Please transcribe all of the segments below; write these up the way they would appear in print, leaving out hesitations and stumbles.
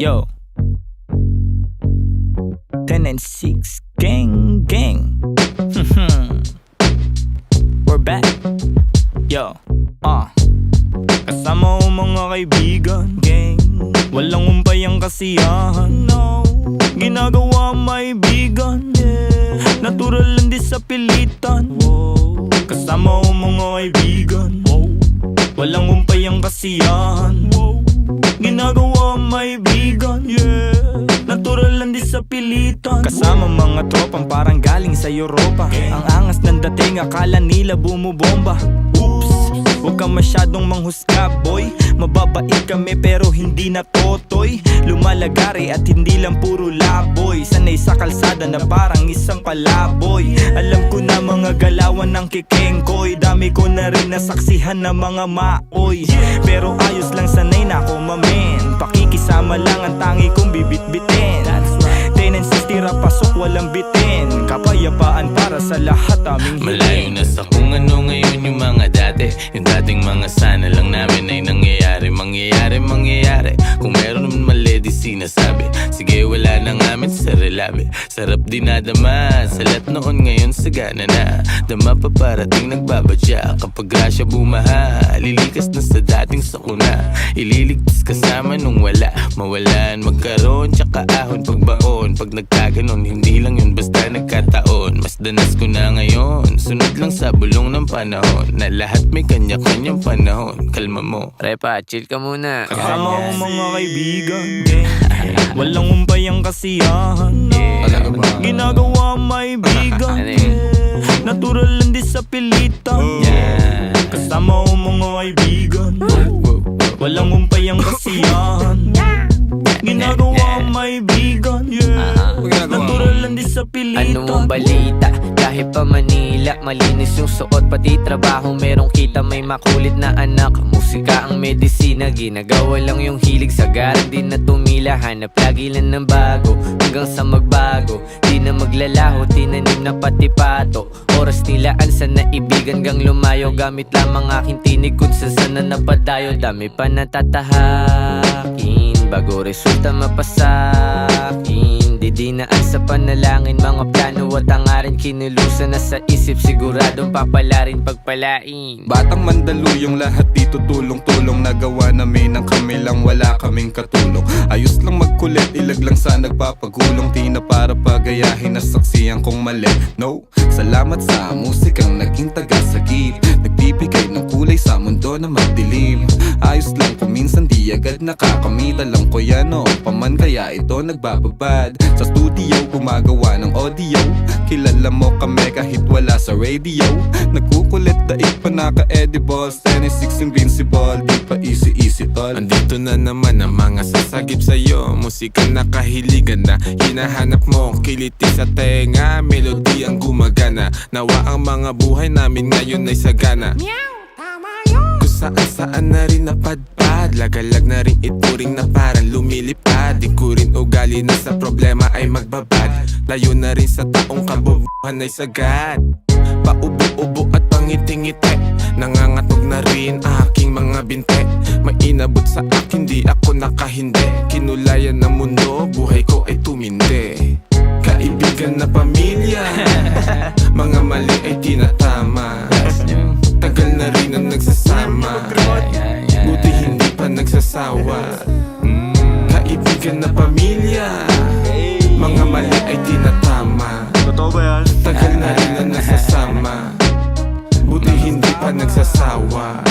Yo, 10 and 6, gang, gang. We're back. Yo, kasama ko mga kaibigan, gang. Walang umpay ang kasiyahan, no. Ginagawa maibigan, yeah. Natural lang din sa pilitan, wow. Kasama ko mga kaibigan, wow. Walang umpay ang kasiyahan, wow. Ginagawa maibigan, yeah. Natural lang din sa pilitan. Kasama mga tropang parang galing sa Europa. Ang angas ng dating, akala nila bumubomba. Oops, huwag kang masyadong manghusga, boy. Mababait kami pero hindi na totoy. Lumalagari at hindi lang puro laboy. Sanay sa kalsada na parang isang palaboy. Alam ko na mga galawan ng kikengkoy. Dami ko na rin nasaksihan na mga maoy. Pero ayos lang, sanay na ako mamen. Pakikisama lang ang tangi kong bibit-bitin. 10 and 6 tira pasok walang bitin. Kapayapaan para sa lahat aming hiling. Malayo na sa kung ano ngayon yung mga dati. Yung dating mga sana lang namin ay nangyayari. Mangyayari. Kung meron naman mali di sinasabi. Sige wala na ngamin sa relabe. Sarap dinadama sa lahat noon ngayon sagana na. Dama pa parating nagbabadya. Kapag grasya bumaha, lilikas na sa dating sakuna. Ililigtas kasama nung wala. Mawalan, magkaroon, tsaka ahon pagbaon. Pag nagkaganon, hindi lang yun basta nagkataon. Mas danas ko na ngayon, sunod lang sa bulong ng panahon. Na lahat may kanya-kanyang panahon. Kalma mo, repa, chill ka muna. Kasama ko mga kaibigan, walang umpay ang kasiyahan, ginagawa maibigan, natural lang din sa pilitan. Kasama ko mga kaibigan, walang umpay ang kasiyahan, ginagawa maibigan, natural lang din sa pilitan. Ano ang balita? Kahit pa Manila, malinis yung suot pati trabaho merong kita. May makulit na anak, musika ang medisina. Ginagawa lang yung hilig sa garan, di na tumila. Hanap lagi lang ng bago, hanggang sa magbago. Di na maglalaho, tinanim na pati pato. Oras nilaan sa naibigan gang lumayo. Gamit lamang aking tinig kung saan na napadayo. Dami pa natatahakin bago resulta mapasakin. Didinaan sa panalangin, mga plano at hangarin. Kinulusan na sa isip, siguradong papalarin pagpalain. Batang Mandaluyong, lahat dito tulong-tulong. Nagawa namin ang kami lang, wala kaming katulong. Ayos lang magkulit, ilag lang sa nagpapagulong. Di na para pagayahin na saksiyan kong mali. No, salamat sa musikang naging tagasagip. Nagbibigay ng kulay sa mundo na madilim. Ayos lang kung minsan di agad nakakamit. Alam ko yan noon paman kaya ito nagbababad. Sa studio gumagawa ng audio. Kilala mo kami kahit wala sa radio. Nagkukulit daig pa naka-edibles. 10 and 6 invincible, di pa easy tol. Andito na naman ang mga sasagip sa'yo. Musika na kahiligan na hinahanap mo. Kiliti sa tenga, melody ang gumagana. Nawa ang mga buhay namin ngayon ay sagana. Kung saan-saan na rin napadpad. Lagalag na rin ituring na parang lumilipad. Di ko rin ugali na sa problema ay magbabad. Layo na rin sa taong kabubuhan ay sagad. Paubo-ubo at pangiti-ngiti. Nangangatog na rin aking mga binte. May inabot sa akin, di ako nakahindi. Kinulayan ng mundo, buhay ko ay tumindi. Kaibigan na pamilya, mga mali ay tinatama. Tagal na rin ang nagsasama, buti hindi pa nagsasawa. Kaibigan na pamilya, mga mali ay tinatama. Tagal na rin ang nagsasama, buti hindi pa nagsasawa.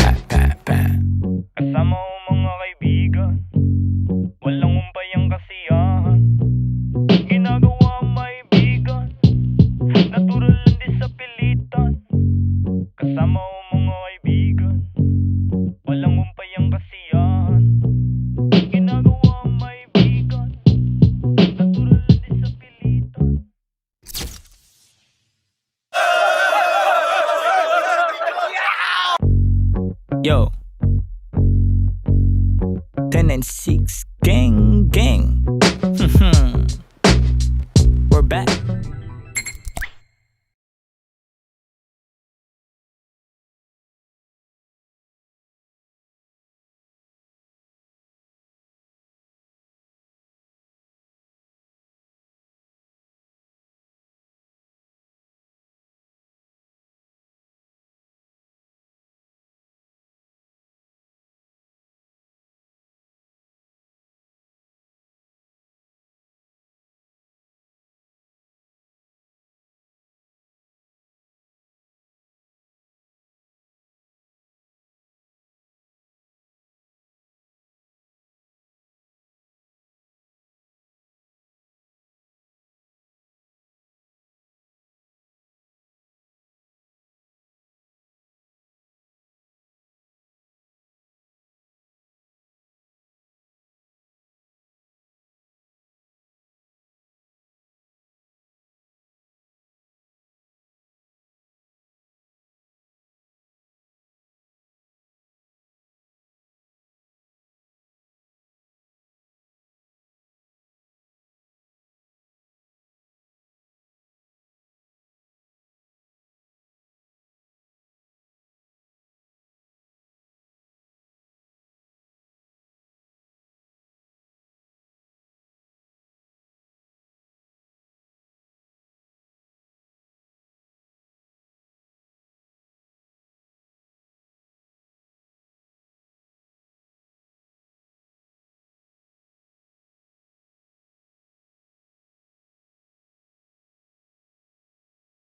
Kasama ko mga kaibigan, walang umpay ang kasiyahan, ginagawa maibigan, natural lang din sa pilitan. Kasama ko mga kaibigan, walang umpay ang kasiyahan, ginagawa maibigan, natural lang din sa pilitan. Yo, 10 and 6, gang, gang.